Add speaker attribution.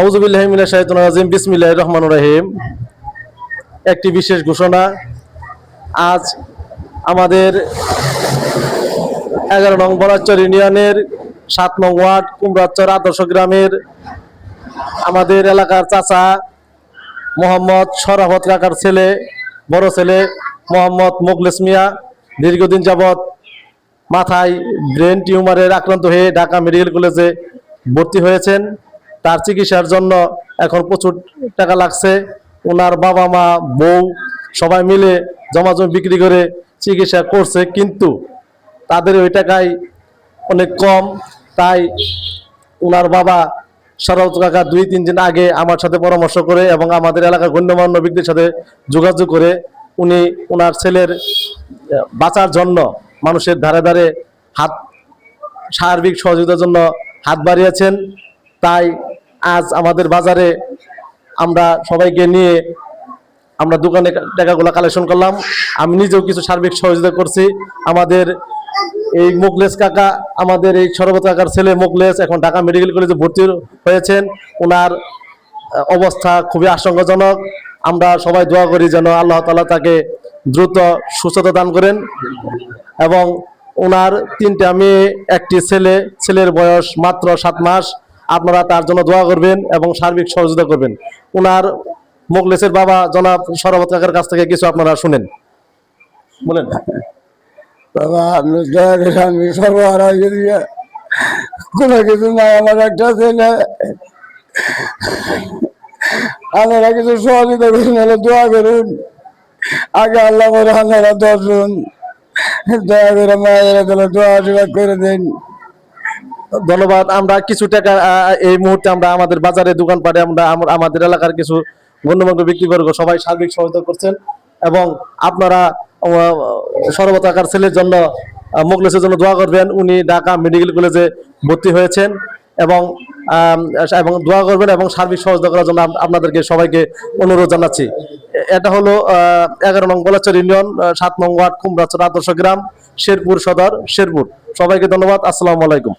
Speaker 1: আউযু বিল্লাহি মিনাশ শাইতানির রাজিম। বিসমিল্লাহির রহমানির রহিম। একটি বিশেষ ঘোষণা। আজ আমাদের 11 নং বড়াচর ইউনিয়নের 7 নং ওয়ার্ড কুমড়াচর আদর্শ গ্রামের আমাদের এলাকার চাচা মোহাম্মদ শরাফত কাকার ছেলে, বড় ছেলে মোহাম্মদ মোখলেস মিয়া দীর্ঘদিন যাবৎ মাথায় ব্রেন টিউমারের আক্রান্ত হয়ে ঢাকা মেডিকেল কলেজে ভর্তি হয়েছেন। তার চিকিৎসার জন্য এখন প্রচুর টাকা লাগছে। ওনার বাবা মা বউ সবাই মিলে জমাজমি বিক্রি করে চিকিৎসা করছে, কিন্তু তাদের ওই টাকায় অনেক কম। তাই ওনার বাবা শরাফত কাকা 2-3 দিন আগে আমার সাথে পরামর্শ করে এবং আমাদের এলাকার গণ্যমান্য ব্যক্তির সাথে যোগাযোগ করে উনি ওনার ছেলের বাঁচার জন্য মানুষের ধারে ধারে হাত সার্বিক সহযোগিতার জন্য হাত বাড়িয়েছেন। তাই আজ আমাদের বাজারে আমরা সবাইকে নিয়ে আমরা দোকানে টাকাগুলো কালেকশন করলাম। আমি নিজেও কিছু সার্বিক সহযোগিতা করছি। আমাদের এই মোখলেস কাকা, আমাদের এই শরাফত কাকার ছেলে মোখলেস এখন ঢাকা মেডিকেল কলেজে ভর্তি হয়েছেন। ওনার অবস্থা খুবই আশঙ্কাজনক। আমরা সবাই দোয়া করি যেন আল্লাহ তাআলা তাকে দ্রুত সুস্থতা দান করেন। এবং ওনার 3টা মেয়ে, একটি ছেলে, ছেলের বয়স মাত্র 7 মাস। আপনারা তার জন্য দোয়া করবেন এবং সার্বিক সহযোগিতা করবেন। ওনার মোখলেসের বাবা জনাব শরাফত কাকার কাছ থেকে কিছু আপনারা শুনেন, বলেন।
Speaker 2: বাবা, আপনি দয়া করে আমি সর্বহারা হয়ে দিয়ে কোনো কিছু নাই। আমার একটা ছেলে, আপনারা কিছু সহযোগিতা করুন, হলে দোয়া করুন। আগে আল্লাহ করে আপনারা 10 জন দয়া করে মায়েরা তাহলে দোয়া আশীর্বাদ করে দেন।
Speaker 1: ধন্যবাদ। আমরা কিছু টাকা এই মুহূর্তে আমরা আমাদের বাজারে দোকানপাটে আমরা আমাদের এলাকার কিছু গণ্যমান্য ব্যক্তিবর্গ সবাই সার্বিক সহায়তা করছেন। এবং আপনারা শরাফত কাকার ছেলের জন্য, মোখলেসের জন্য দোয়া করবেন। উনি ঢাকা মেডিকেল কলেজে ভর্তি হয়েছেন এবং দোয়া করবেন এবং সার্বিক সহযোগিতা করার জন্য আপনাদেরকে সবাইকে অনুরোধ জানাচ্ছি। এটা হলো 11 নং বড়াচর ইউনিয়ন 7 নং ওয়ার্ড কুমড়াচর আদর্শ গ্রাম, শেরপুর সদর, শেরপুর। সবাইকে ধন্যবাদ। আসসালামু আলাইকুম।